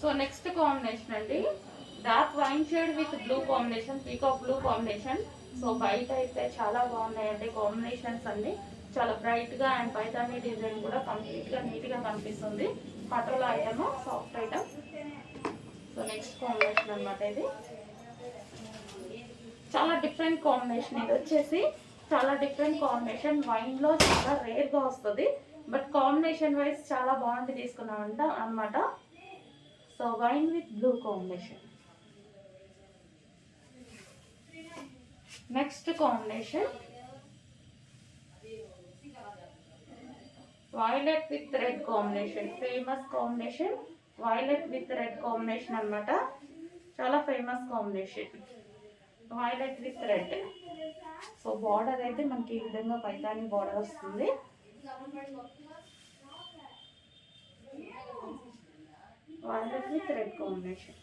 So next combination అండి, dark wine shade with blue combination, peacock blue combination. So బయట అయితే చాలా బాగున్నాయండి కాంబినేషన్స్ అన్ని, చాలా బ్రైట్గా అండ్ పైతాని డిజైన్ కూడా కంప్లీట్గా నీట్గా కనిపిస్తుంది. Patola item, soft item. So next combination అనమాట ఇది, చాలా డిఫరెంట్ కాంబినేషన్. ఇది వచ్చేసి చాలా డిఫరెంట్ కాంబినేషన్, వైన్లో చాలా రేర్గా వస్తుంది, బట్ కాంబినేషన్ వైజ్ చాలా బాగుంది తీసుకున్నామంట అనమాట. So wine with blue combination. Next combination violet with red combination, famous combination. Violet with red combination అనమాట, చాలా famous combination violet with red. So border అయితే మనకి ఈ విధంగా పైతాని బార్డర్ వస్తుంది. Violet with red combination.